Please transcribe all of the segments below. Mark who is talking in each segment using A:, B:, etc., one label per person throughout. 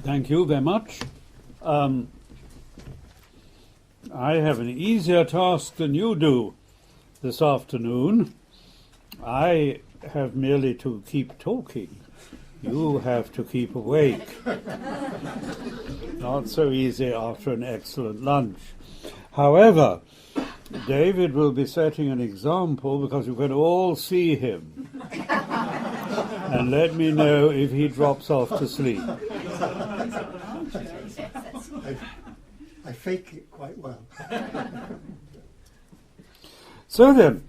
A: Thank you very much. I have an easier task than you do this afternoon. I have merely to keep talking. You have to keep awake. Not so easy after an excellent lunch. However, David will be setting an example because you're going to all see him. And let me know if he drops off to sleep.
B: I fake it quite well.
A: So then,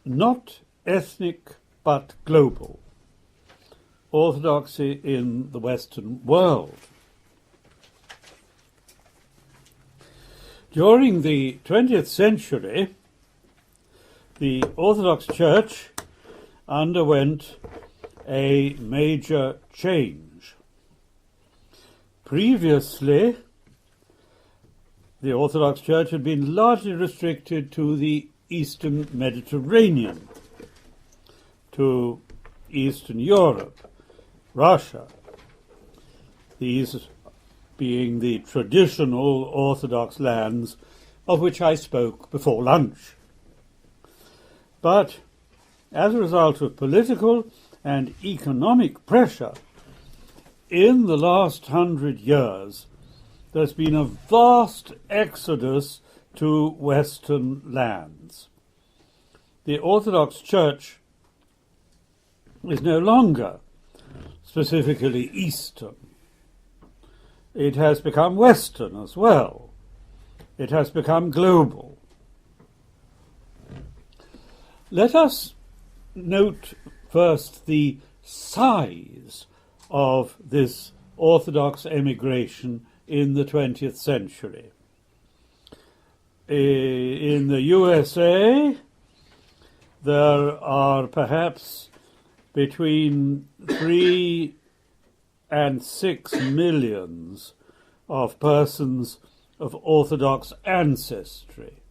A: not ethnic but global. Orthodoxy in the Western world. During the 20th century, the Orthodox Church underwent a major change. Previously, the Orthodox Church had been largely restricted to the Eastern Mediterranean, to Eastern Europe, Russia, these being the traditional Orthodox lands of which I spoke before lunch. But as a result of political and economic pressure, in the last 100 years, there's been a vast exodus to Western lands. The Orthodox Church is no longer specifically Eastern. It has become Western as well. It has become global. Let us note first the size of this Orthodox emigration in the 20th century. In the USA, there are perhaps between 3 and 6 millions of persons of Orthodox ancestry.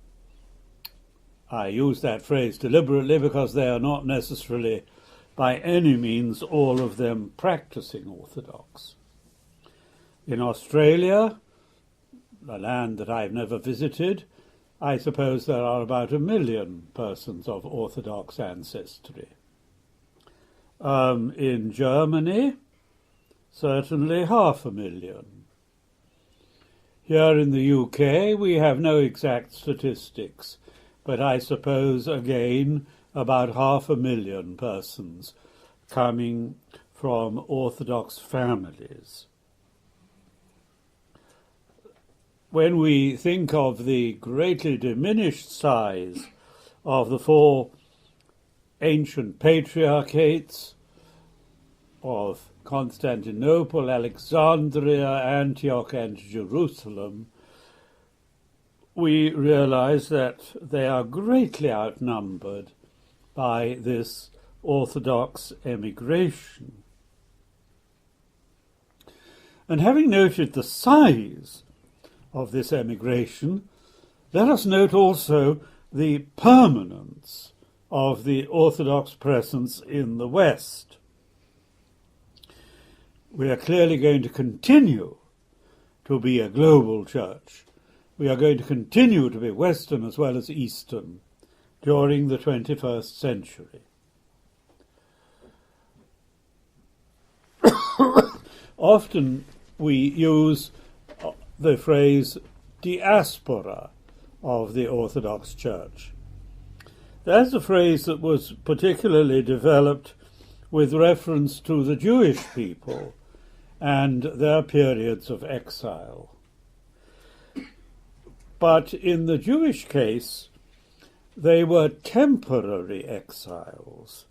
A: I use that phrase deliberately because they are not necessarily by any means all of them practicing Orthodox. In Australia, a land that I've never visited, I suppose there are about 1 million persons of Orthodox ancestry. In Germany, certainly 500,000. Here in the UK, we have no exact statistics, but I suppose, again, about 500,000 persons coming from Orthodox families. When we think of the greatly diminished size of the 4 ancient patriarchates of Constantinople, Alexandria, Antioch, and Jerusalem, we realize that they are greatly outnumbered by this Orthodox emigration. And having noted the size of this emigration, let us note also the permanence of the Orthodox presence in the West. We are clearly going to continue to be a global church. We are going to continue to be Western as well as Eastern during the 21st century. Often we use the phrase diaspora of the Orthodox Church. That's a phrase that was particularly developed with reference to the Jewish people and their periods of exile. But in the Jewish case, they were temporary exiles.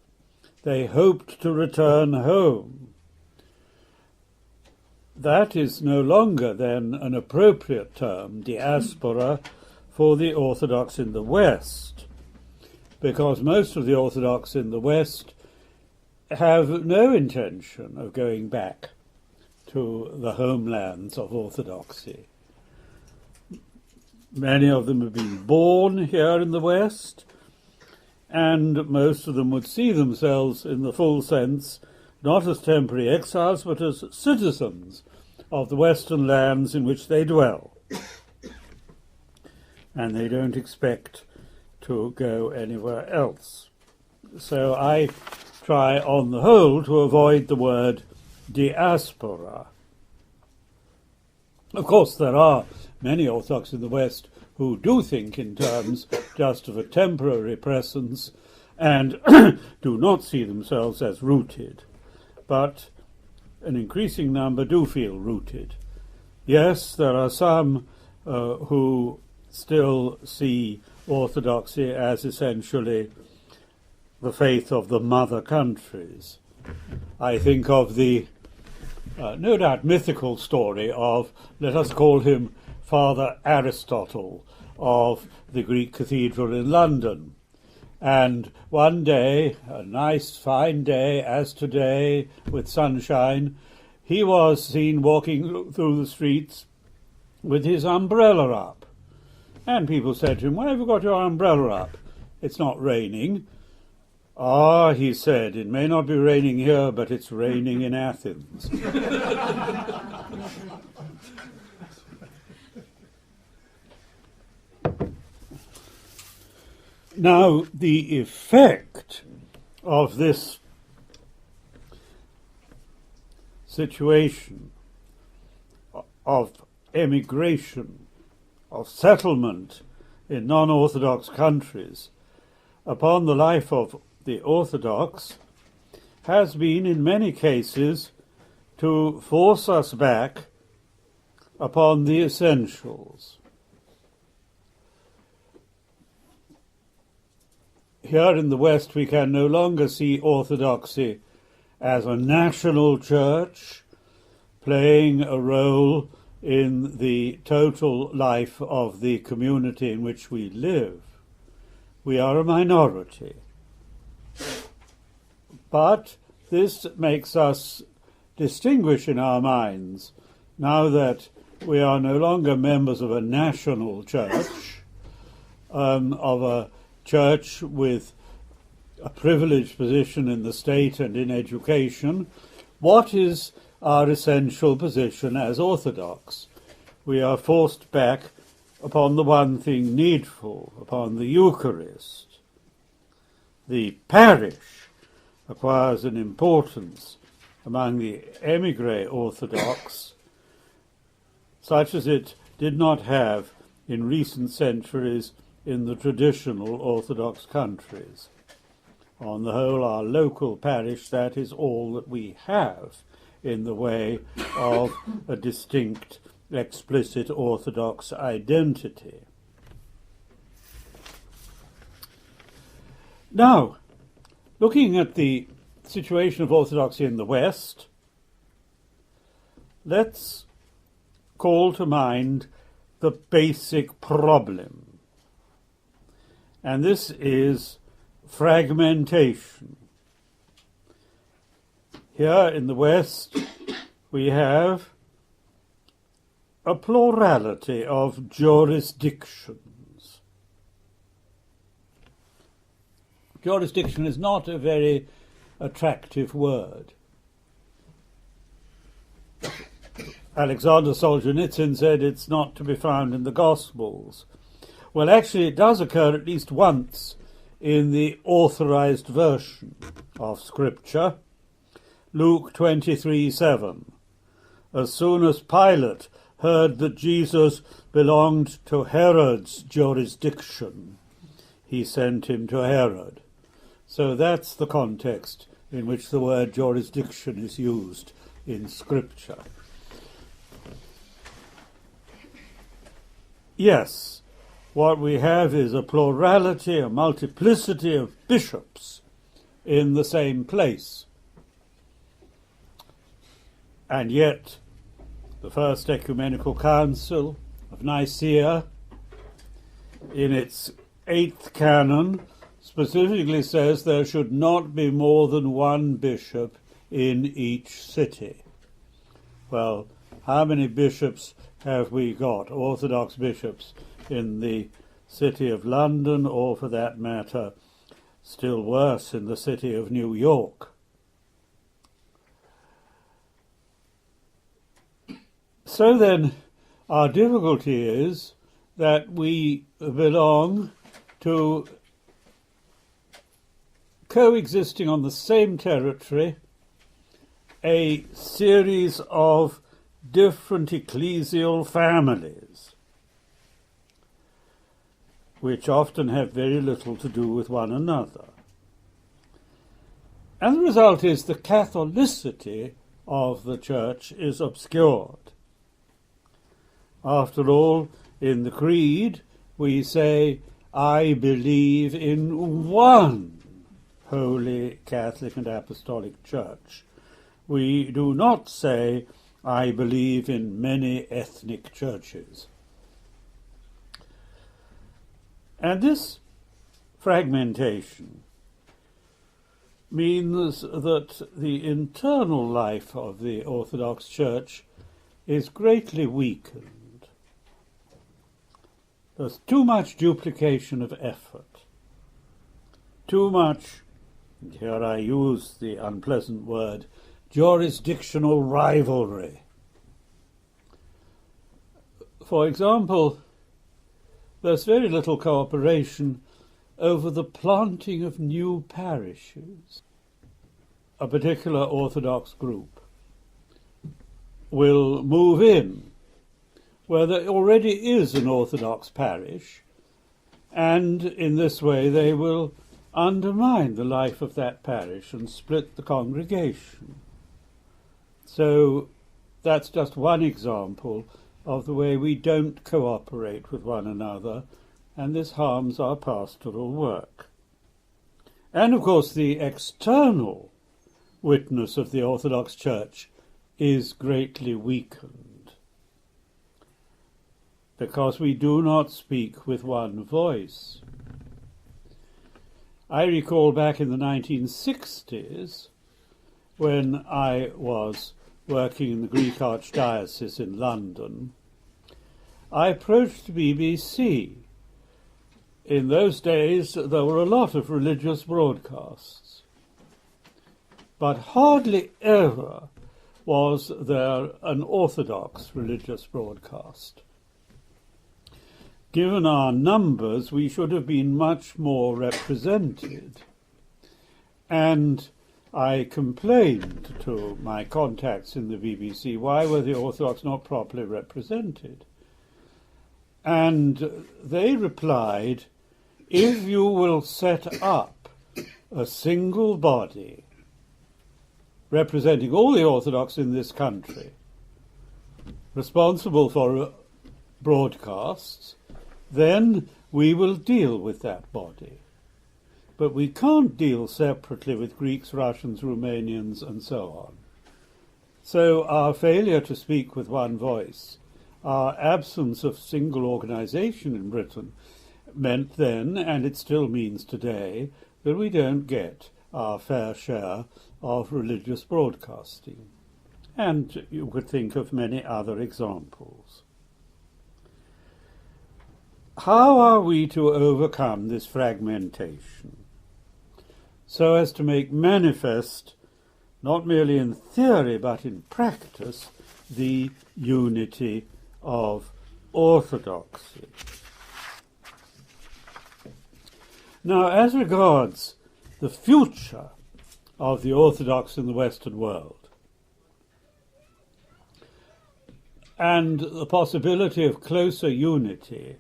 A: They hoped to return home. That is no longer then an appropriate term, diaspora, for the Orthodox in the West, because most of the Orthodox in the West have no intention of going back to the homelands of Orthodoxy. Many of them have been born here in the West, and most of them would see themselves, in the full sense, not as temporary exiles, but as citizens of the Western lands in which they dwell. And they don't expect to go anywhere else. So I try, on the whole, to avoid the word diaspora. Of course, there are many Orthodox in the West who do think in terms just of a temporary presence and do not see themselves as rooted. But an increasing number do feel rooted. Yes, there are some who still see Orthodoxy as essentially the faith of the mother countries. I think of the no doubt mythical story of, let us call him Father Aristotle of the Greek cathedral in London. And one day, a nice fine day as today with sunshine, he was seen walking through the streets with his umbrella up. And people said to him, "Why have you got your umbrella up? It's not raining." "Ah," he said, "it may not be raining here, but it's raining in Athens." Now, the effect of this situation of emigration, of settlement in non-Orthodox countries upon the life of the Orthodox has been, in many cases, to force us back upon the essentials. Here in the West, we can no longer see Orthodoxy as a national church playing a role in the total life of the community in which we live. We are a minority. But this makes us distinguish in our minds, now that we are no longer members of a national church, of a church with a privileged position in the state and in education, what is our essential position as Orthodox? We are forced back upon the one thing needful, upon the Eucharist. The parish acquires an importance among the émigré Orthodox such as it did not have in recent centuries in the traditional Orthodox countries. On the whole, our local parish, that is all that we have in the way of a distinct, explicit Orthodox identity. Now, looking at the situation of Orthodoxy in the West, let's call to mind the basic problem. And this is fragmentation. Here in the West, we have a plurality of jurisdictions. Jurisdiction is not a very attractive word. Alexander Solzhenitsyn said it's not to be found in the Gospels. Well, actually, it does occur at least once in the authorized version of Scripture. Luke 23:7. As soon as Pilate heard that Jesus belonged to Herod's jurisdiction, he sent him to Herod. So that's the context in which the word jurisdiction is used in Scripture. Yes, what we have is a plurality, a multiplicity of bishops in the same place. And yet, the First Ecumenical Council of Nicaea, in its 8th canon, specifically says there should not be more than one bishop in each city. Well, how many bishops have we got, Orthodox bishops, in the city of London, or for that matter, still worse, in the city of New York? So then, our difficulty is that we belong to coexisting on the same territory a series of different ecclesial families, which often have very little to do with one another. And the result is the Catholicity of the Church is obscured. After all, in the Creed, we say, I believe in one Holy Catholic and Apostolic Church. We do not say, I believe in many ethnic churches. And this fragmentation means that the internal life of the Orthodox Church is greatly weakened. There's too much duplication of effort, too much, and here I use the unpleasant word, jurisdictional rivalry. For example, there's very little cooperation over the planting of new parishes. A particular Orthodox group will move in where there already is an Orthodox parish, and in this way they will undermine the life of that parish and split the congregation. So that's just one example of the way we don't cooperate with one another, and this harms our pastoral work. And of course the external witness of the Orthodox Church is greatly weakened, because we do not speak with one voice. I recall back in the 1960s, when I was working in the Greek Archdiocese in London, I approached the BBC. In those days, there were a lot of religious broadcasts, but hardly ever was there an Orthodox religious broadcast. Given our numbers, we should have been much more represented. And I complained to my contacts in the BBC, why were the Orthodox not properly represented? And they replied, if you will set up a single body representing all the Orthodox in this country, responsible for broadcasts, then we will deal with that body. But we can't deal separately with Greeks, Russians, Romanians, and so on. So our failure to speak with one voice, our absence of single organisation in Britain, meant then, and it still means today, that we don't get our fair share of religious broadcasting. And you could think of many other examples. How are we to overcome this fragmentation so as to make manifest, not merely in theory but in practice, the unity of orthodoxy? Now, as regards the future of the Orthodox in the Western world and the possibility of closer unity,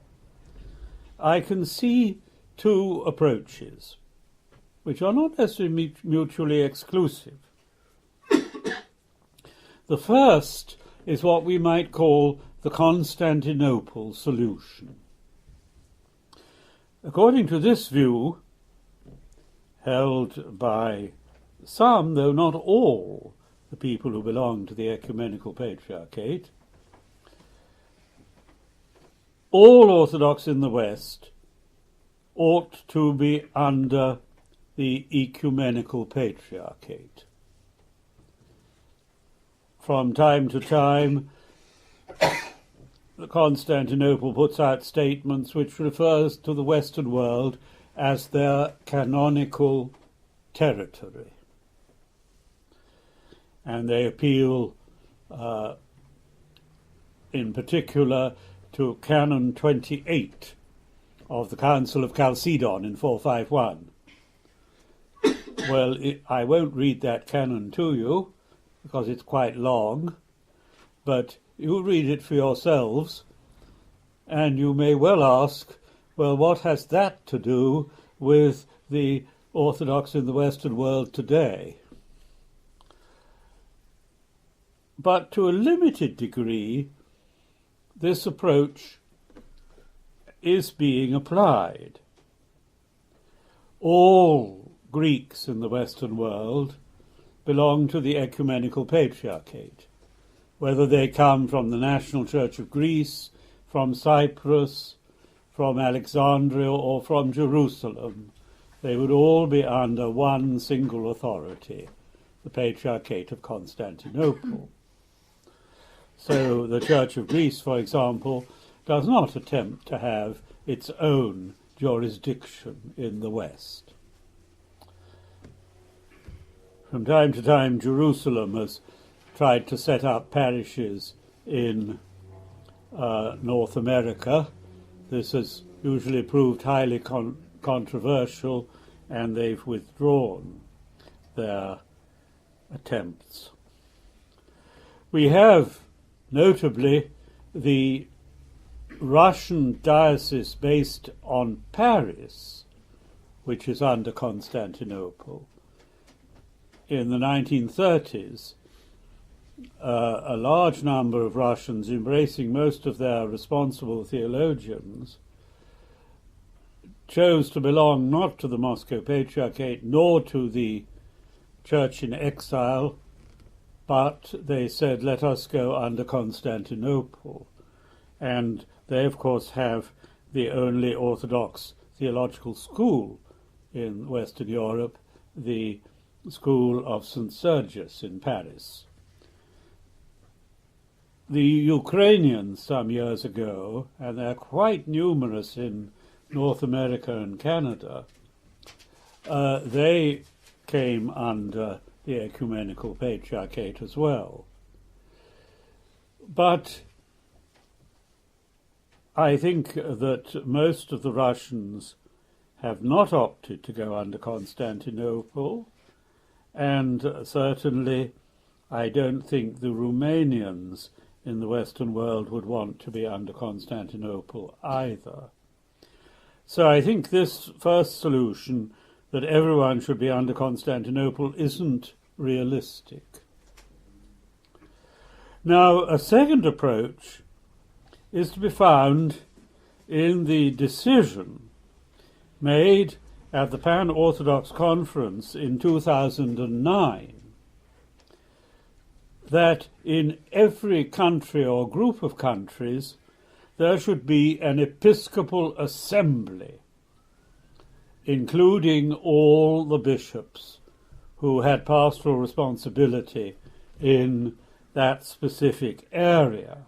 A: I can see two approaches, which are not necessarily mutually exclusive. The first is what we might call the Constantinople solution. According to this view, held by some, though not all, the people who belong to the Ecumenical Patriarchate, all Orthodox in the West ought to be under the Ecumenical Patriarchate. From time to time, Constantinople puts out statements which refers to the Western world as their canonical territory. And they appeal in particular to Canon 28 of the Council of Chalcedon in 451. Well, I won't read that canon to you because it's quite long, but you read it for yourselves, and you may well ask, well, what has that to do with the Orthodox in the Western world today? But to a limited degree, this approach is being applied. All Greeks in the Western world belong to the ecumenical patriarchate, whether they come from the National Church of Greece, from Cyprus, from Alexandria, or from Jerusalem. They would all be under one single authority, the Patriarchate of Constantinople. So the Church of Greece, for example, does not attempt to have its own jurisdiction in the West. From time to time, Jerusalem has tried to set up parishes in North America. This has usually proved highly controversial, and they've withdrawn their attempts. We have, notably, the Russian diocese based on Paris, which is under Constantinople. In the 1930s, a large number of Russians, embracing most of their responsible theologians, chose to belong not to the Moscow Patriarchate nor to the Church in Exile, but they said, let us go under Constantinople. And they, of course, have the only Orthodox theological school in Western Europe, the School of St. Sergius in Paris. The Ukrainians some years ago, and they're quite numerous in North America and Canada, they came under the Ecumenical Patriarchate as well. But I think that most of the Russians have not opted to go under Constantinople, and certainly I don't think the Romanians in the Western world would want to be under Constantinople either. So I think this first solution, that everyone should be under Constantinople, isn't realistic. Now, a second approach is to be found in the decision made at the Pan-Orthodox Conference in 2009 that in every country or group of countries there should be an episcopal assembly, including all the bishops who had pastoral responsibility in that specific area.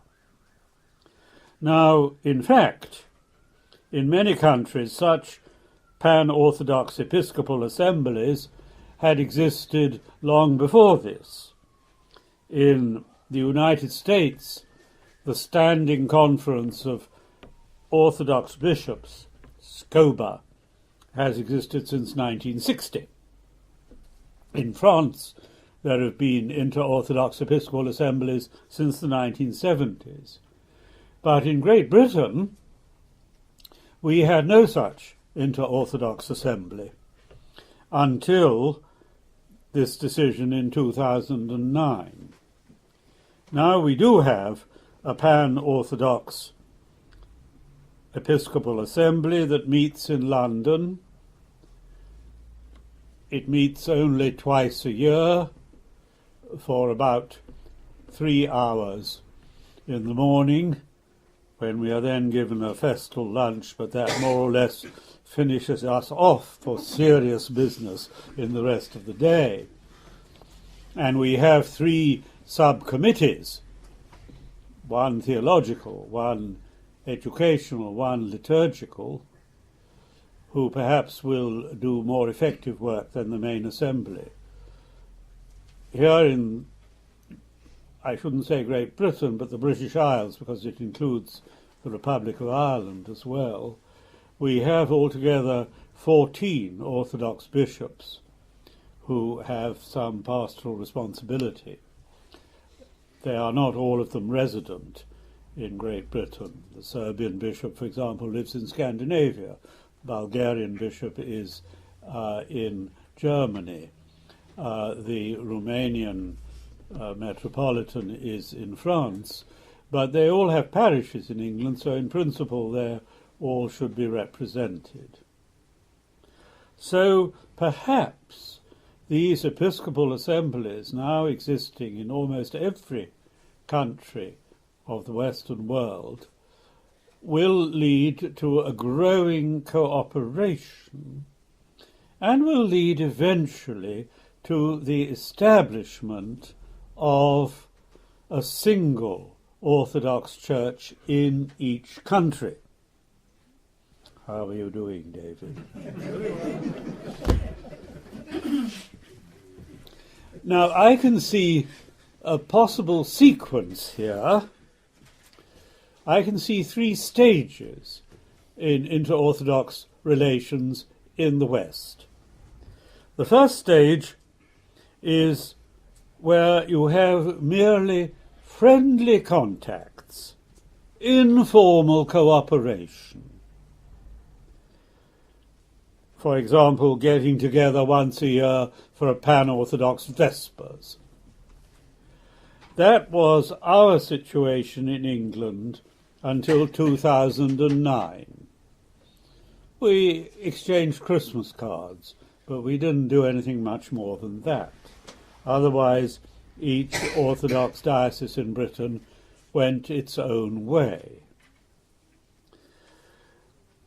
A: Now, in fact, in many countries, such pan-Orthodox episcopal assemblies had existed long before this. In the United States, the Standing Conference of Orthodox Bishops, SCOBA, has existed since 1960. In France, there have been inter-Orthodox episcopal assemblies since the 1970s. But in Great Britain, we had no such inter-Orthodox assembly until this decision in 2009. Now we do have a pan-Orthodox Episcopal Assembly that meets in London. It meets only twice a year for about 3 hours in the morning, when we are then given a festal lunch, but that more or less finishes us off for serious business in the rest of the day. And we have 3 subcommittees, one theological, one educational, one liturgical, who perhaps will do more effective work than the main assembly. Here in I shouldn't say Great Britain, but the British Isles, because it includes the Republic of Ireland as well, we have altogether 14 Orthodox bishops who have some pastoral responsibility. They are not all of them resident in Great Britain. The Serbian bishop, for example, lives in Scandinavia. The Bulgarian bishop is in Germany. The Romanian Metropolitan is in France. But they all have parishes in England, so in principle they all should be represented. So perhaps these episcopal assemblies, now existing in almost every country of the Western world, will lead to a growing cooperation and will lead eventually to the establishment of a single Orthodox Church in each country. How are you doing, David? Now, I can see a possible sequence here. I can see 3 stages in inter-Orthodox relations in the West. The first stage is where you have merely friendly contacts, informal cooperation. For example, getting together once a year for a pan-Orthodox Vespers. That was our situation in England until 2009. We exchanged Christmas cards, but we didn't do anything much more than that. Otherwise, each Orthodox diocese in Britain went its own way.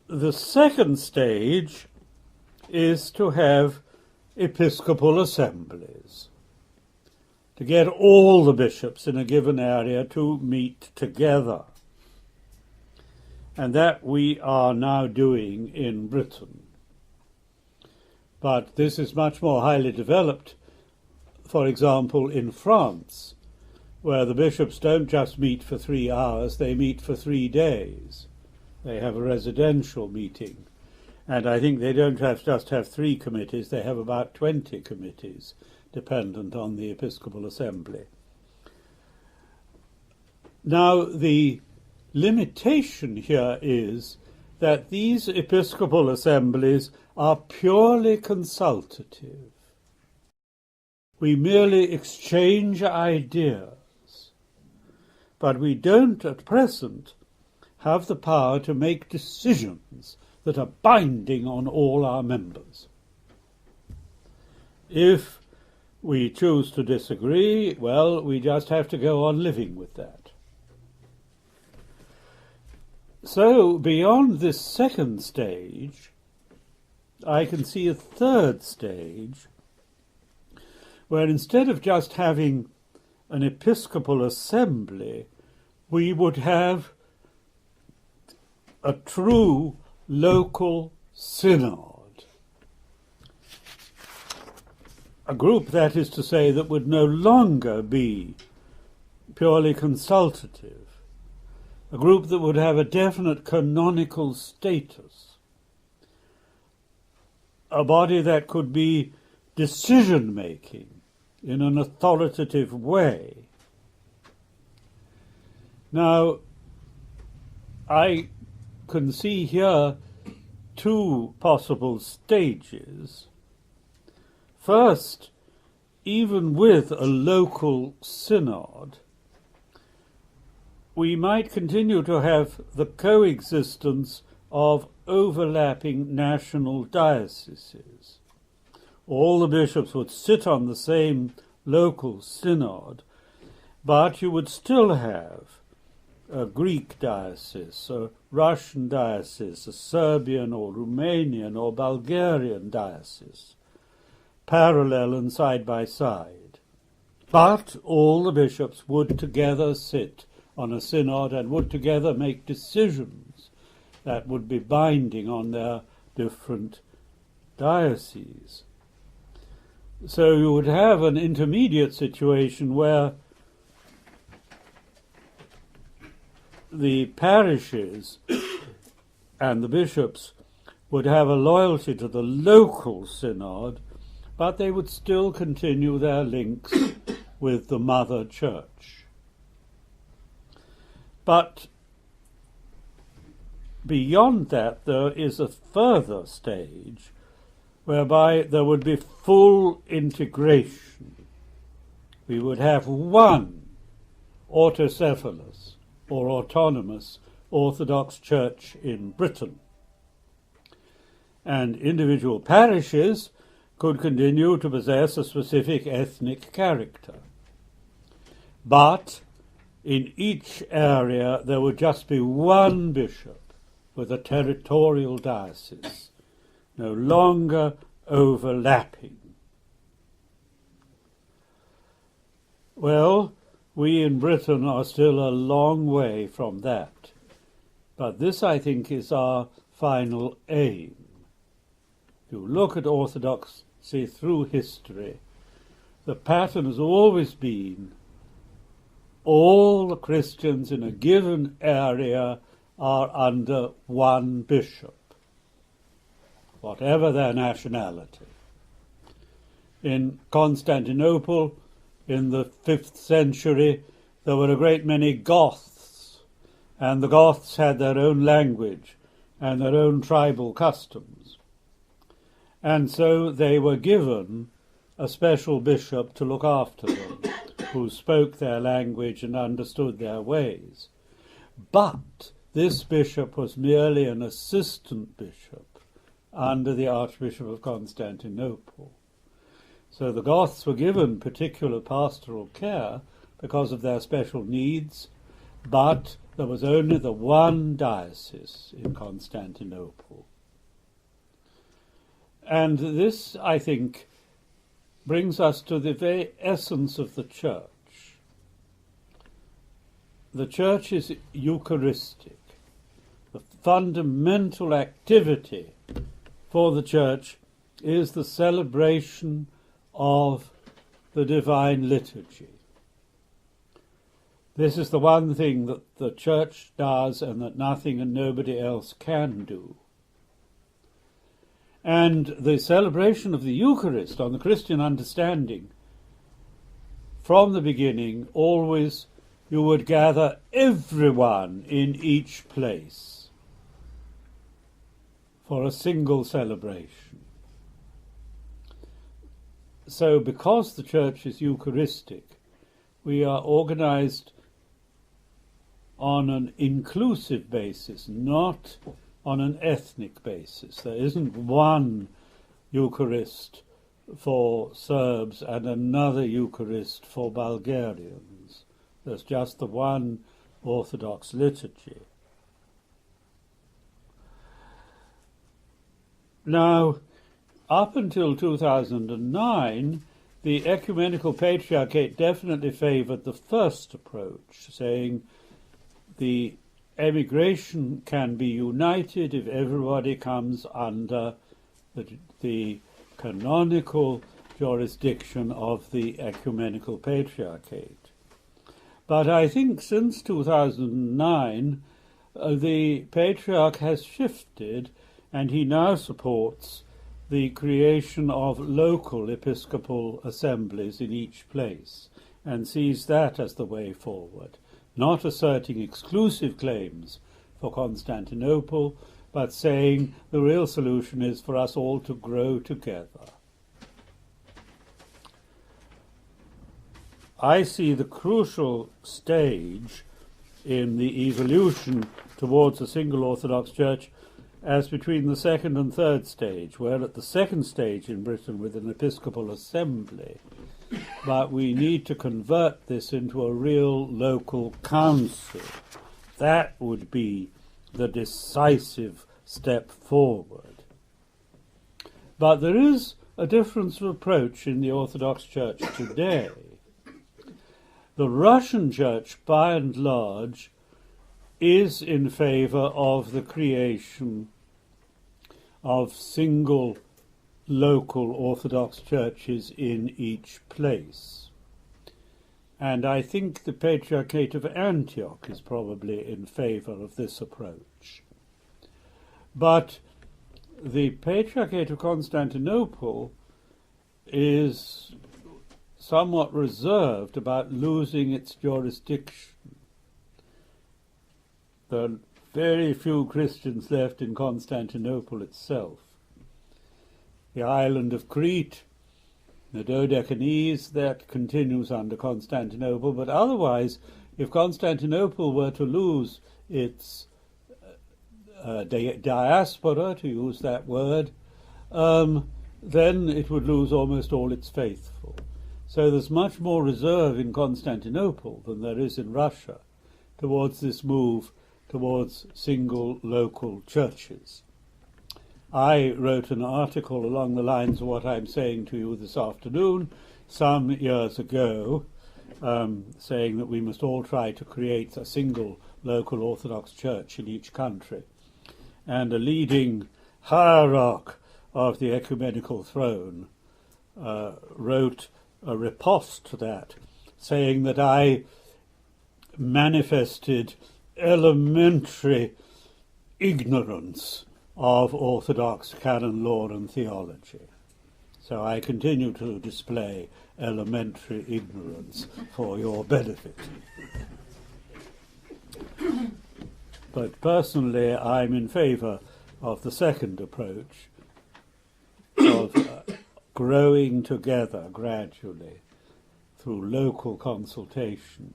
A: The second stage is to have episcopal assemblies, to get all the bishops in a given area to meet together. And that we are now doing in Britain. But this is much more highly developed, for example, in France, where the bishops don't just meet for 3 hours, they meet for 3 days. They have a residential meeting. And I think they don't just have 3 committees, they have about 20 committees, dependent on the Episcopal Assembly. Now, the limitation here is that these Episcopal Assemblies are purely consultative. We merely exchange ideas, but we don't at present have the power to make decisions that are binding on all our members. If we choose to disagree, well, we just have to go on living with that. So, beyond this second stage, I can see a third stage where instead of just having an episcopal assembly, we would have a true local synod. A group, that is to say, that would no longer be purely consultative. A group that would have a definite canonical status. A body that could be decision-making in an authoritative way. Now, I can see here 2 possible stages. First, even with a local synod, we might continue to have the coexistence of overlapping national dioceses. All the bishops would sit on the same local synod, but you would still have a Greek diocese, a Russian diocese, a Serbian or Romanian or Bulgarian diocese, parallel and side by side. But all the bishops would together sit on a synod and would together make decisions that would be binding on their different dioceses. So you would have an intermediate situation where the parishes and the bishops would have a loyalty to the local synod, but they would still continue their links with the mother church. But beyond that, there is a further stage whereby there would be full integration. We would have one autocephalous or autonomous Orthodox Church in Britain, and individual parishes could continue to possess a specific ethnic character. But in each area there would just be one bishop with a territorial diocese, no longer overlapping. Well, we in Britain are still a long way from that, but this, I think, is our final aim. If you look at Orthodoxy through history, the pattern has always been all the Christians in a given area are under one bishop, whatever their nationality. In Constantinople, in the 5th century, there were a great many Goths, and the Goths had their own language and their own tribal customs. And so they were given a special bishop to look after them, who spoke their language and understood their ways. But this bishop was merely an assistant bishop under the Archbishop of Constantinople. So the Goths were given particular pastoral care because of their special needs, but there was only the one diocese in Constantinople. And this, I think, brings us to the very essence of the Church. The Church is Eucharistic. The fundamental activity for the Church is the celebration of the divine liturgy. This is the one thing that the Church does and that nothing and nobody else can do. And the celebration of the Eucharist, on the Christian understanding, from the beginning, always you would gather everyone in each place for a single celebration. So because the Church is Eucharistic, we are organized on an inclusive basis, not on an ethnic basis. There isn't one Eucharist for Serbs and another Eucharist for Bulgarians. There's just the one Orthodox liturgy. Now, up until 2009, the Ecumenical Patriarchate definitely favoured the first approach, saying the emigration can be united if everybody comes under the canonical jurisdiction of the Ecumenical Patriarchate. But I think since 2009, the Patriarch has shifted, and he now supports the creation of local episcopal assemblies in each place, and sees that as the way forward, not asserting exclusive claims for Constantinople, but saying the real solution is for us all to grow together. I see the crucial stage in the evolution towards a single Orthodox Church as between the second and third stage. We're at the second stage in Britain with an episcopal assembly, but we need to convert this into a real local council. That would be the decisive step forward. But there is a difference of approach in the Orthodox Church today. The Russian Church, by and large, is in favour of the creation of single local Orthodox churches in each place. And I think the Patriarchate of Antioch is probably in favour of this approach. But the Patriarchate of Constantinople is somewhat reserved about losing its jurisdiction. There are very few Christians left in Constantinople itself. The island of Crete, the Dodecanese, that continues under Constantinople, but otherwise, if Constantinople were to lose its diaspora, to use that word, then it would lose almost all its faithful. So there's much more reserve in Constantinople than there is in Russia towards this move towards single local churches. I wrote an article along the lines of what I'm saying to you this afternoon some years ago, saying that we must all try to create a single local Orthodox church in each country. And a leading hierarch of the ecumenical throne wrote a riposte to that, saying that I manifested elementary ignorance of Orthodox canon law and theology. So I continue to display elementary ignorance for your benefit. But personally, I'm in favour of the second approach of growing together gradually through local consultation.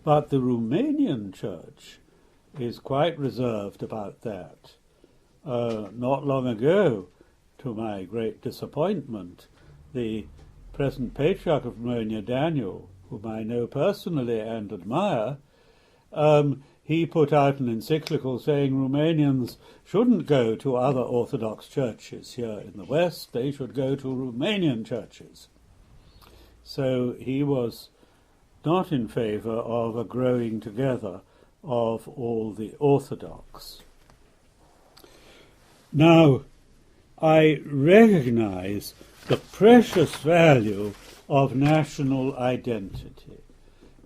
A: But the Romanian church is quite reserved about that. Not long ago, to my great disappointment, the present Patriarch of Romania, Daniel, whom I know personally and admire, he put out an encyclical saying Romanians shouldn't go to other Orthodox churches here in the West, they should go to Romanian churches. So he was not in favour of a growing together of all the Orthodox. Now, I recognise the precious value of national identity.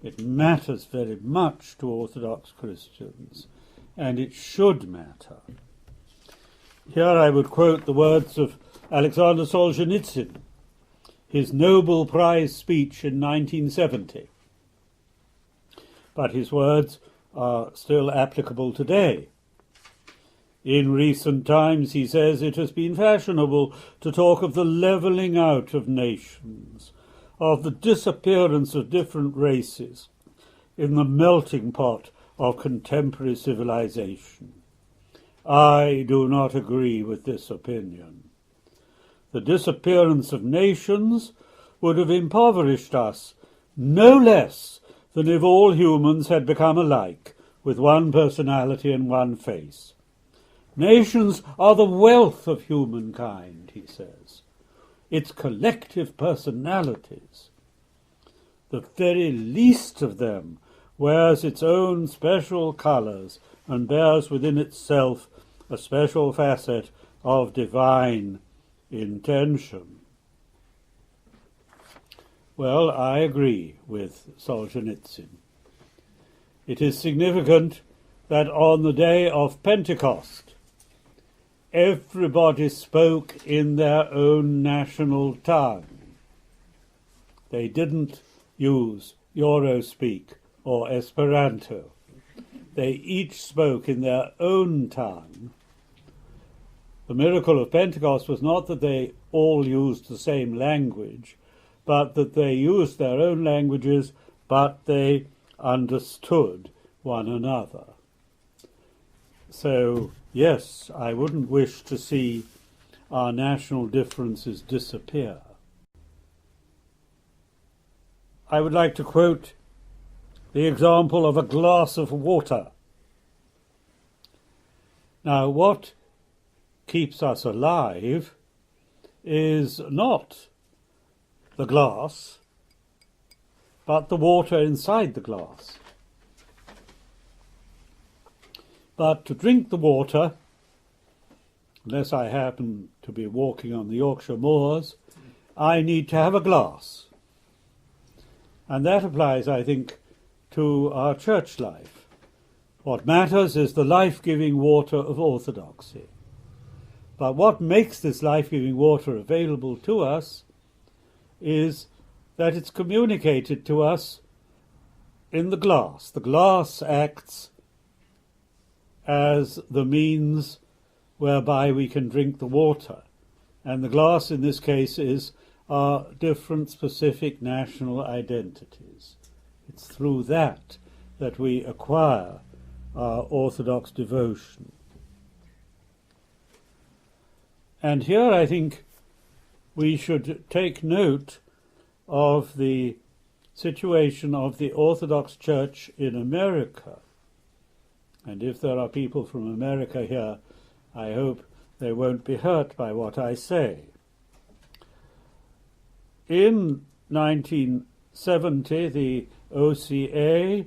A: It matters very much to Orthodox Christians, and it should matter. Here I would quote the words of Alexander Solzhenitsyn, his Nobel Prize speech in 1970. But his words are still applicable today. In recent times, he says, it has been fashionable to talk of the levelling out of nations, of the disappearance of different races in the melting pot of contemporary civilization. I do not agree with this opinion. The disappearance of nations would have impoverished us no less than if all humans had become alike, with one personality and one face. Nations are the wealth of humankind, he says, its collective personalities. The very least of them wears its own special colours and bears within itself a special facet of divine intention. Well, I agree with Solzhenitsyn. It is significant that on the day of Pentecost, everybody spoke in their own national tongue. They didn't use Eurospeak or Esperanto. They each spoke in their own tongue. The miracle of Pentecost was not that they all used the same language, but that they used their own languages, but they understood one another. So, yes, I wouldn't wish to see our national differences disappear. I would like to quote the example of a glass of water. Now, what keeps us alive is not the glass, but the water inside the glass. But to drink the water, unless I happen to be walking on the Yorkshire moors, I need to have a glass. And that applies, I think, to our church life. What matters is the life-giving water of orthodoxy. But what makes this life-giving water available to us is that it's communicated to us in the glass. The glass acts as the means whereby we can drink the water. And the glass in this case is our different specific national identities. It's through that we acquire our Orthodox devotion. And here I think we should take note of the situation of the Orthodox Church in America. And if there are people from America here, I hope they won't be hurt by what I say. In 1970, the OCA,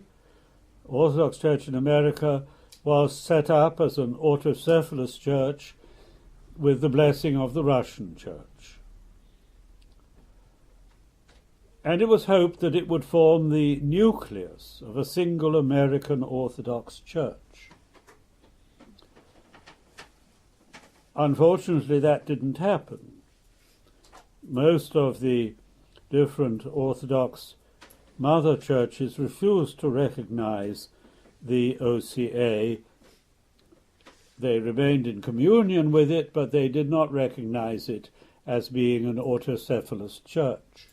A: Orthodox Church in America, was set up as an autocephalous church with the blessing of the Russian Church. And it was hoped that it would form the nucleus of a single American Orthodox Church. Unfortunately, that didn't happen. Most of the different Orthodox mother churches refused to recognize the OCA. They remained in communion with it, but they did not recognize it as being an autocephalous church.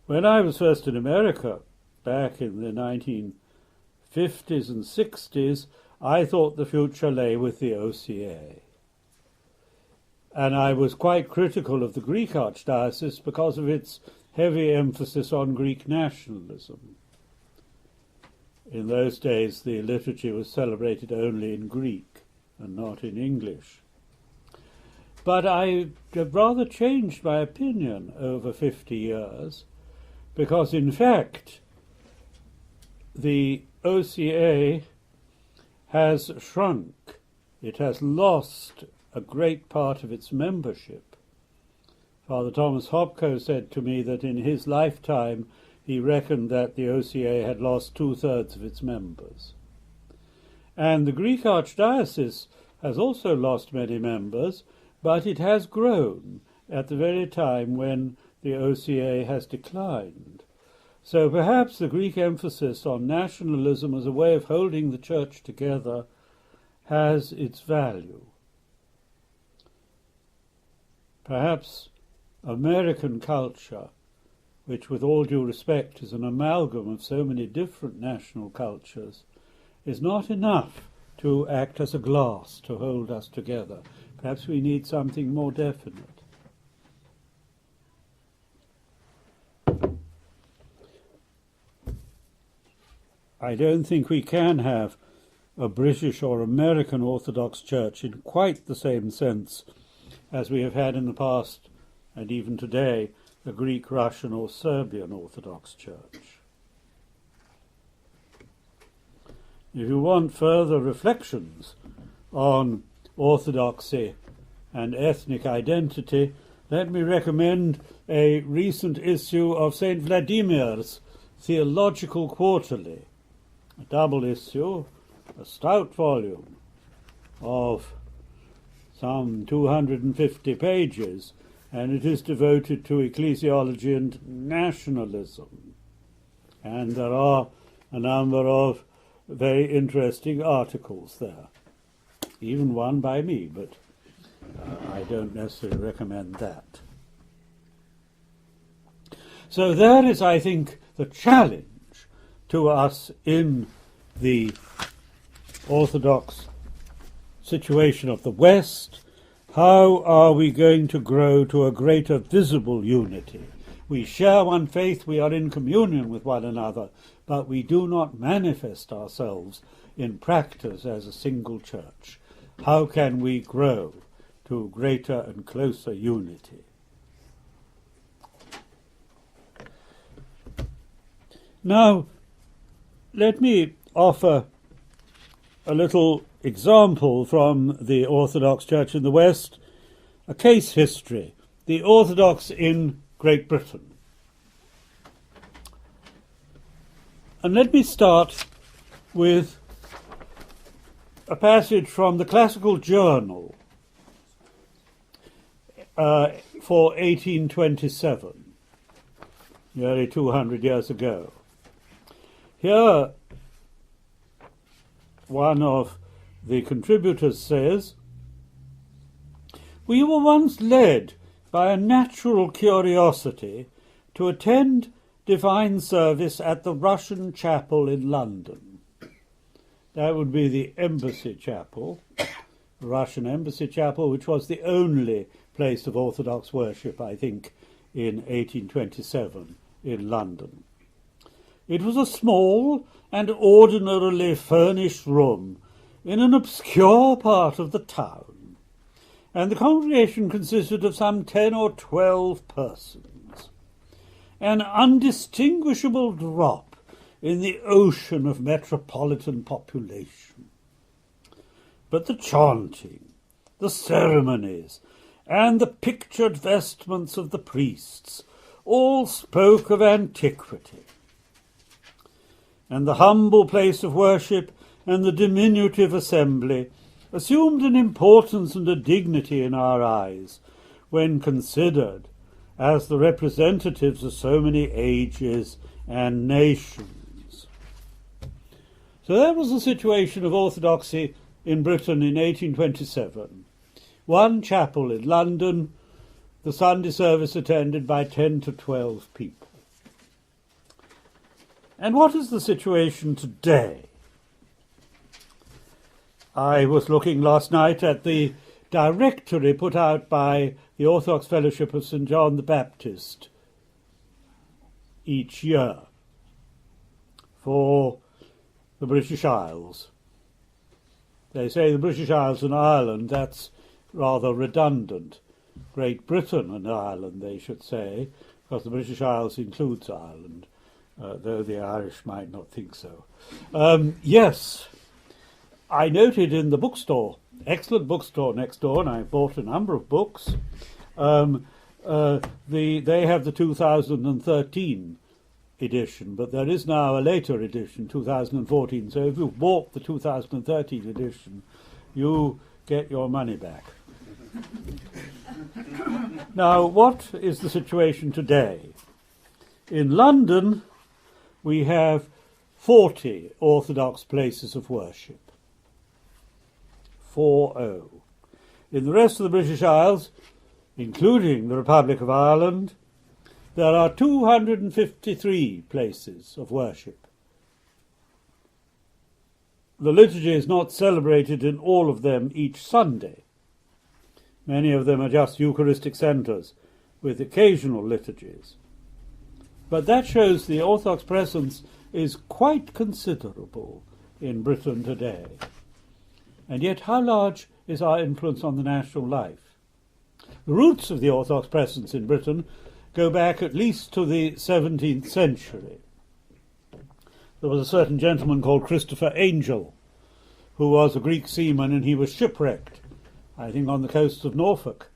A: When I was first in America, back in the 1950s and 60s, I thought the future lay with the OCA. And I was quite critical of the Greek Archdiocese because of its heavy emphasis on Greek nationalism. In those days, the liturgy was celebrated only in Greek and not in English. But I have rather changed my opinion over 50 years, because in fact, the OCA has shrunk. It has lost a great part of its membership. Father Thomas Hopko said to me that in his lifetime he reckoned that the OCA had lost 2/3 of its members. And the Greek Archdiocese has also lost many members, but it has grown at the very time when the OCA has declined. So perhaps the Greek emphasis on nationalism as a way of holding the church together has its value. Perhaps American culture, which with all due respect is an amalgam of so many different national cultures, is not enough to act as a glass to hold us together. Perhaps we need something more definite. I don't think we can have a British or American Orthodox Church in quite the same sense as we have had in the past, and even today, the Greek, Russian or Serbian Orthodox Church. If you want further reflections on orthodoxy and ethnic identity, let me recommend a recent issue of St. Vladimir's Theological Quarterly, a double issue, a stout volume of some 250 pages, and it is devoted to ecclesiology and nationalism. And there are a number of very interesting articles there, even one by me, but I don't necessarily recommend that. So there is, I think, the challenge to us in the Orthodox situation of the West. How are we going to grow to a greater visible unity? We share one faith, we are in communion with one another, but we do not manifest ourselves in practice as a single church. How can we grow to greater and closer unity? Now, let me offer a little example from the Orthodox Church in the West, a case history, the Orthodox in Great Britain. And let me start with a passage from the Classical Journal for 1827, nearly 200 years ago. Here, one of the contributors says, "We were once led by a natural curiosity to attend divine service at the Russian chapel in London." That would be the Embassy Chapel, the Russian Embassy Chapel, which was the only place of Orthodox worship, I think, in 1827 in London. It was a small and ordinarily furnished room in an obscure part of the town, and the congregation consisted of some 10 or 12 persons, an undistinguishable drop in the ocean of metropolitan population. But the chanting, the ceremonies, and the pictured vestments of the priests all spoke of antiquity, and the humble place of worship and the diminutive assembly assumed an importance and a dignity in our eyes when considered as the representatives of so many ages and nations. So that was the situation of Orthodoxy in Britain in 1827. One chapel in London, the Sunday service attended by 10 to 12 people. And what is the situation today? I was looking last night at the directory put out by the Orthodox Fellowship of St. John the Baptist each year for the British Isles. They say the British Isles and Ireland, that's rather redundant. Great Britain and Ireland, they should say, because the British Isles includes Ireland, though the Irish might not think so. Yes, I noted in the bookstore, excellent bookstore next door, and I bought a number of books. They have the 2013 edition, but there is now a later edition, 2014. So if you've bought the 2013 edition, you get your money back. Now, what is the situation today? In London, we have 40 Orthodox places of worship. 40. In the rest of the British Isles, including the Republic of Ireland, there are 253 places of worship. The liturgy is not celebrated in all of them each Sunday. Many of them are just Eucharistic centres with occasional liturgies. But that shows the Orthodox presence is quite considerable in Britain today. And yet, how large is our influence on the national life? The roots of the Orthodox presence in Britain go back at least to the 17th century. There was a certain gentleman called Christopher Angel, who was a Greek seaman, and he was shipwrecked, I think, on the coast of Norfolk.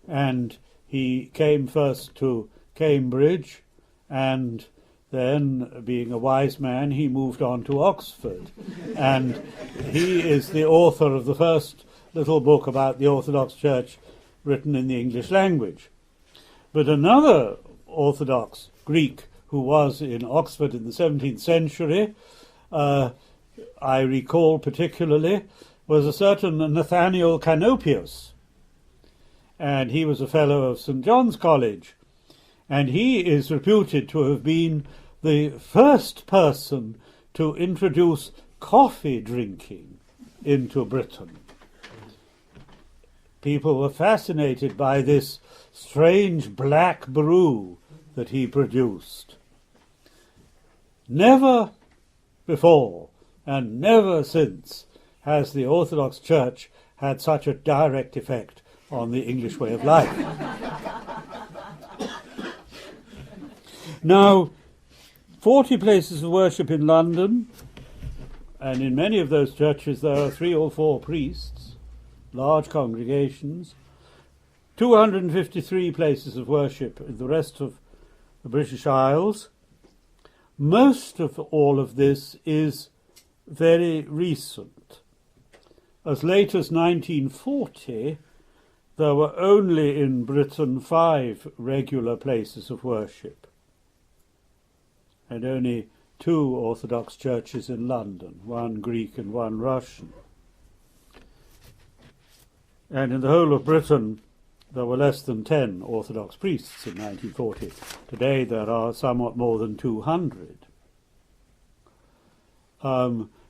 A: And he came first to Cambridge, and then, being a wise man, he moved on to Oxford. And he is the author of the first little book about the Orthodox Church written in the English language. But another Orthodox Greek who was in Oxford in the 17th century, I recall particularly, was a certain Nathaniel Canopius. And he was a fellow of St. John's College. And he is reputed to have been the first person to introduce coffee drinking into Britain. People were fascinated by this strange black brew that he produced. Never before and never since has the Orthodox Church had such a direct effect on the English way of life. Now, 40 places of worship in London, and in many of those churches there are 3 or 4 priests, large congregations, 253 places of worship in the rest of the British Isles. most of all of this is very recent. As late as 1940, there were only in Britain 5 regular places of worship, and only 2 Orthodox churches in London, 1 Greek and 1 Russian. And in the whole of Britain, there were less than 10 Orthodox priests in 1940. Today there are somewhat more than 200.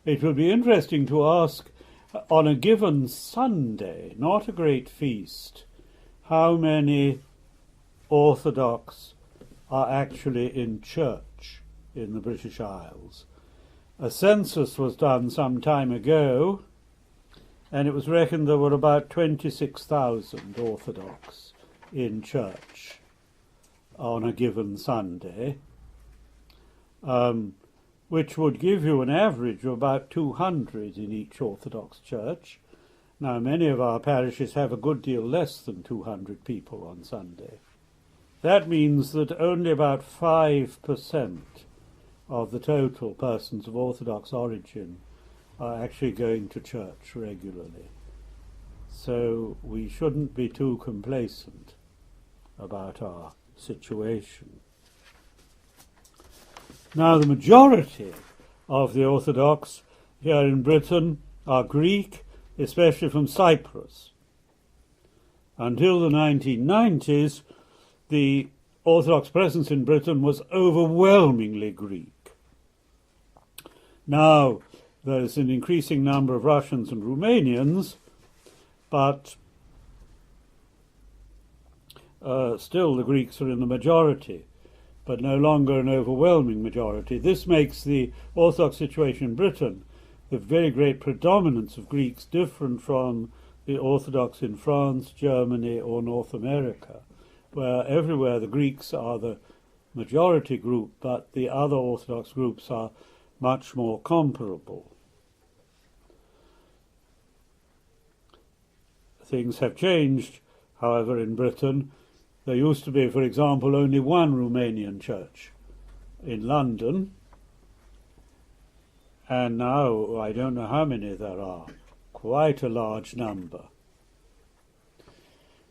A: It would be interesting to ask, on a given Sunday, not a great feast, how many Orthodox are actually in church in the British Isles. A census was done some time ago, and it was reckoned there were about 26,000 Orthodox in church on a given Sunday, which would give you an average of about 200 in each Orthodox church. Now, many of our parishes have a good deal less than 200 people on Sunday. That means that only about 5% of the total persons of Orthodox origin are actually going to church regularly. So we shouldn't be too complacent about our situation. Now, the majority of the Orthodox here in Britain are Greek, especially from Cyprus. Until the 1990s, the Orthodox presence in Britain was overwhelmingly Greek. Now, there's an increasing number of Russians and Romanians, but still the Greeks are in the majority, but no longer an overwhelming majority. This makes the Orthodox situation in Britain, the very great predominance of Greeks, different from the Orthodox in France, Germany, or North America, where everywhere the Greeks are the majority group, but the other Orthodox groups are much more comparable. Things have changed, however, in Britain. There used to be, for example, only 1 Romanian church in London, and now I don't know how many there are, quite a large number.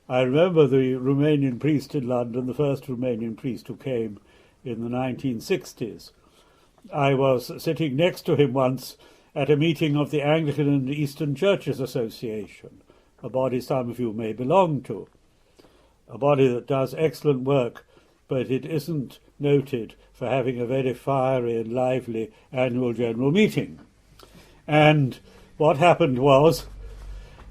A: I remember the Romanian priest in London, the first Romanian priest who came in the 1960s. I was sitting next to him once at a meeting of the Anglican and Eastern Churches Association, a body some of you may belong to, a body that does excellent work, but it isn't noted for having a very fiery and lively annual general meeting. And what happened was,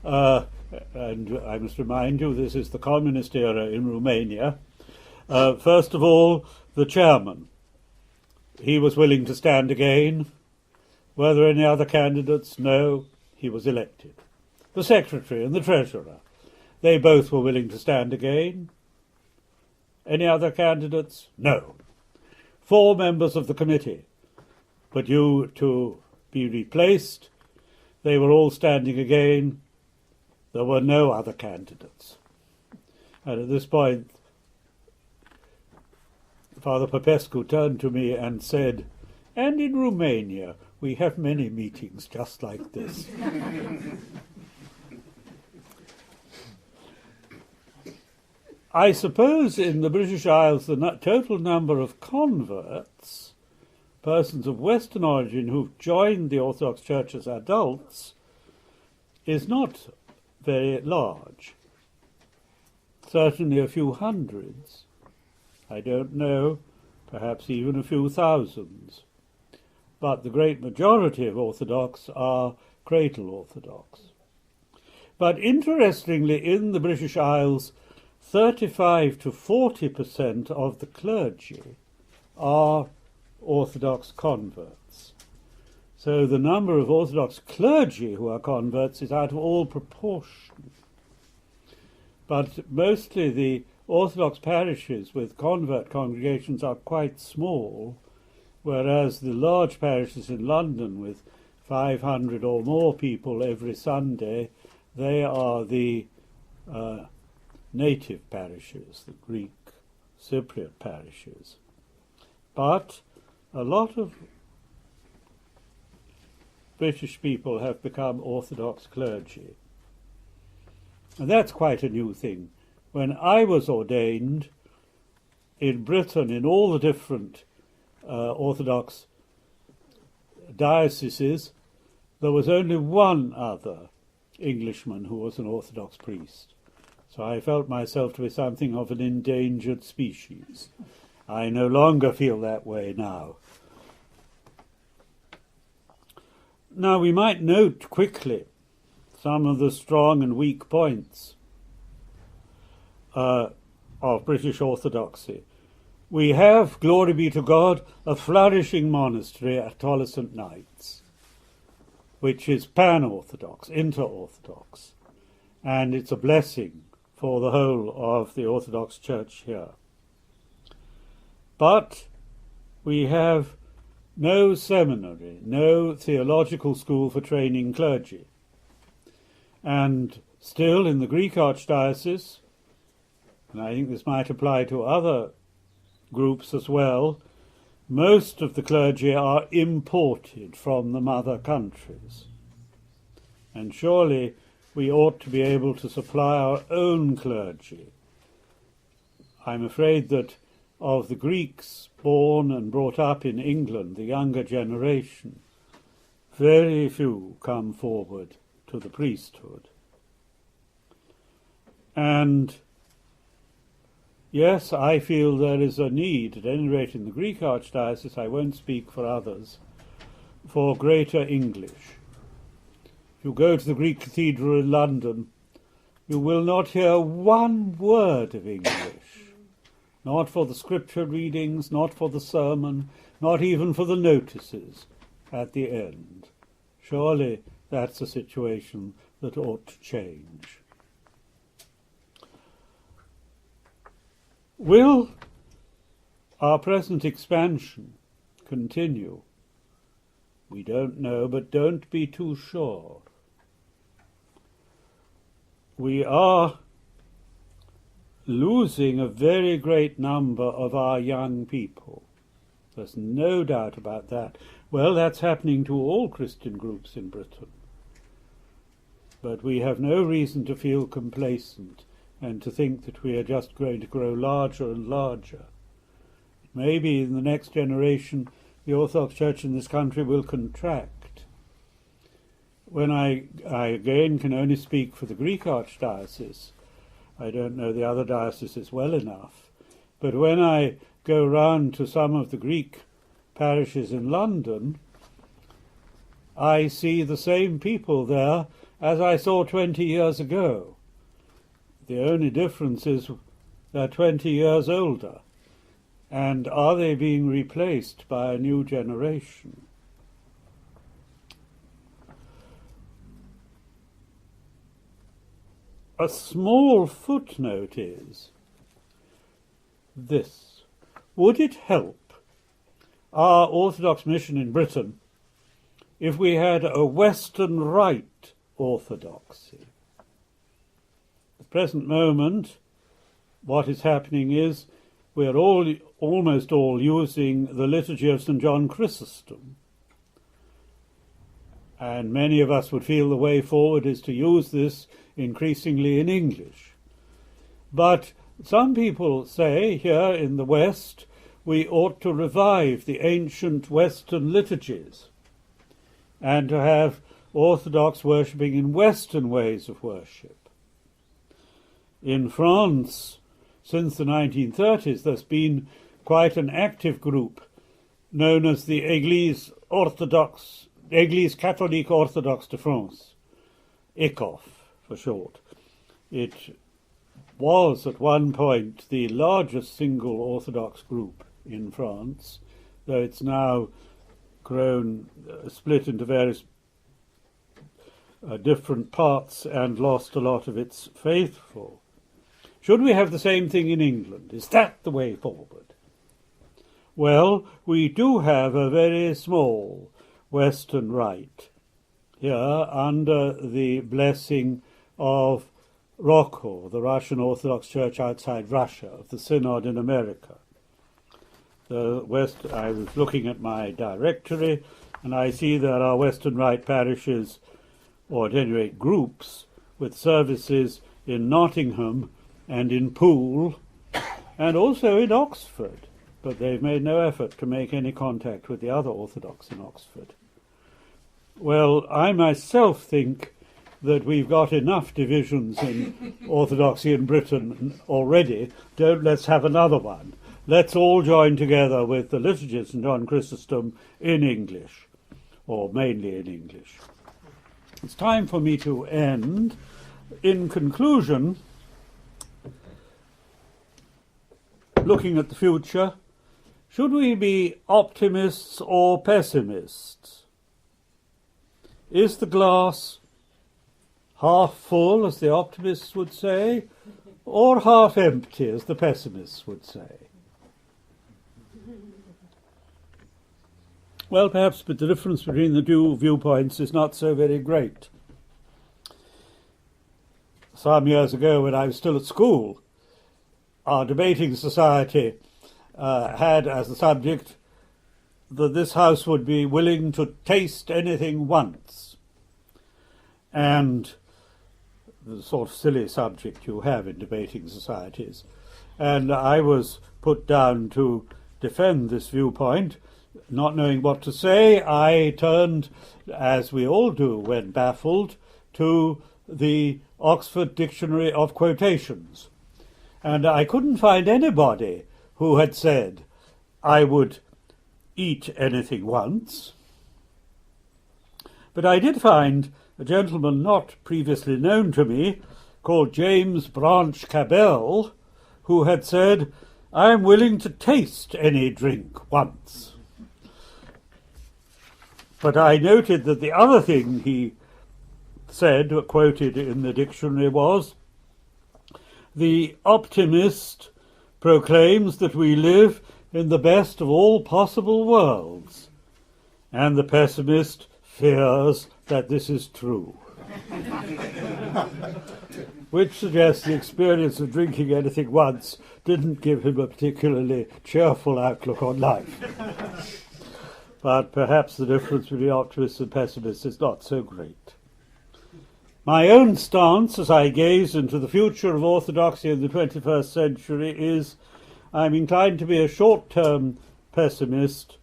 A: and I must remind you, this is the communist era in Romania, first of all, the chairman. He was willing to stand again. Were there any other candidates? No, he was elected. The secretary and the treasurer, they both were willing to stand again. Any other candidates? No. 4 members of the committee, but due to be replaced, they were all standing again. There were no other candidates. And at this point, Father Popescu turned to me and said, "And in Romania, we have many meetings just like this." I suppose in the British Isles the total number of converts, persons of Western origin who've joined the Orthodox Church as adults, is not very large. Certainly a few hundreds. I don't know, perhaps even a few thousands. But the great majority of Orthodox are cradle Orthodox. But interestingly, in the British Isles, 35 to 40% of the clergy are Orthodox converts. So the number of Orthodox clergy who are converts is out of all proportion. But mostly the Orthodox parishes with convert congregations are quite small, whereas the large parishes in London with 500 or more people every Sunday, they are the native parishes, the Greek Cypriot parishes. But a lot of British people have become Orthodox clergy. And that's quite a new thing. When I was ordained in Britain, in all the different Orthodox dioceses, there was only one other Englishman who was an Orthodox priest. So I felt myself to be something of an endangered species. I no longer feel that way now. Now we might note quickly some of the strong and weak points of British Orthodoxy. We have, glory be to God, a flourishing monastery at Tolleson Knights, which is pan-Orthodox, inter-Orthodox, and it's a blessing for the whole of the Orthodox Church here. But we have no seminary, no theological school for training clergy. And still in the Greek Archdiocese, and I think this might apply to other groups as well, most of the clergy are imported from the mother countries. And surely we ought to be able to supply our own clergy. I'm afraid that of the Greeks born and brought up in England, the younger generation, very few come forward to the priesthood. And yes, I feel there is a need, at any rate in the Greek Archdiocese, I won't speak for others, for greater English. If you go to the Greek Cathedral in London, you will not hear one word of English. Not for the scripture readings, not for the sermon, not even for the notices at the end. Surely that's a situation that ought to change. Will our present expansion continue? We don't know, but don't be too sure. We are losing a very great number of our young people. There's no doubt about that. Well, that's happening to all Christian groups in Britain. But we have no reason to feel complacent and to think that we are just going to grow larger and larger. Maybe in the next generation the Orthodox Church in this country will contract. When I again can only speak for the Greek Archdiocese, I don't know the other dioceses well enough, but when I go round to some of the Greek parishes in London, I see the same people there as I saw 20 years ago. The only difference is they're 20 years older. And are they being replaced by a new generation? A small footnote is this. Would it help our Orthodox mission in Britain if we had a Western Rite Orthodoxy? At the present moment, what is happening is we're almost all using the liturgy of St. John Chrysostom. And many of us would feel the way forward is to use this increasingly in English. But some people say here in the West we ought to revive the ancient Western liturgies and to have Orthodox worshipping in Western ways of worship. In France, since the 1930s, there's been quite an active group known as the Église Catholique Orthodoxe de France, ECOF for short. It was at one point the largest single Orthodox group in France, though it's now grown, split into various different parts and lost a lot of its faithful. Should we have the same thing in England? Is that the way forward? Well, we do have a very small Western Rite here under the blessing of ROCO, the Russian Orthodox Church outside Russia, of the Synod in America. I was looking at my directory, and I see there are Western Rite parishes, or at any rate groups, with services in Nottingham and in Poole, and also in Oxford, but they've made no effort to make any contact with the other Orthodox in Oxford. Well, I myself think that we've got enough divisions in Orthodoxy in Britain already. Let's have another one. Let's all join together with the liturgy of St. John Chrysostom in English, or mainly in English. It's time for me to end. In conclusion, looking at the future, should we be optimists or pessimists? Is the glass half full, as the optimists would say, or half empty, as the pessimists would say? Well, perhaps, but the difference between the two viewpoints is not so very great. Some years ago, when I was still at school, our debating society had as the subject that this house would be willing to taste anything once. And the sort of silly subject you have in debating societies. And I was put down to defend this viewpoint. Not knowing what to say, I turned, as we all do when baffled, to the Oxford Dictionary of Quotations. And I couldn't find anybody who had said, I would eat anything once. But I did find a gentleman not previously known to me, called James Branch Cabell, who had said, I am willing to taste any drink once. But I noted that the other thing he said, quoted in the dictionary, was, the optimist proclaims that we live in the best of all possible worlds, and the pessimist fears that this is true. Which suggests the experience of drinking anything once didn't give him a particularly cheerful outlook on life. But perhaps the difference between optimists and pessimists is not so great. My own stance as I gaze into the future of Orthodoxy in the 21st century is I'm inclined to be a short-term pessimist,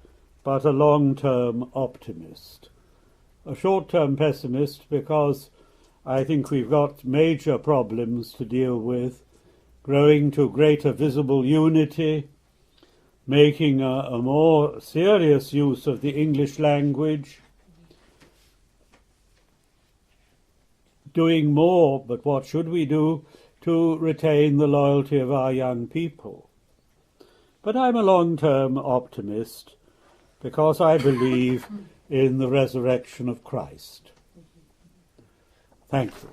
A: but a long-term optimist. A short-term pessimist because I think we've got major problems to deal with, growing to greater visible unity, making a more serious use of the English language, doing more, but what should we do to retain the loyalty of our young people? But I'm a long-term optimist because I believe in the resurrection of Christ. Thank you.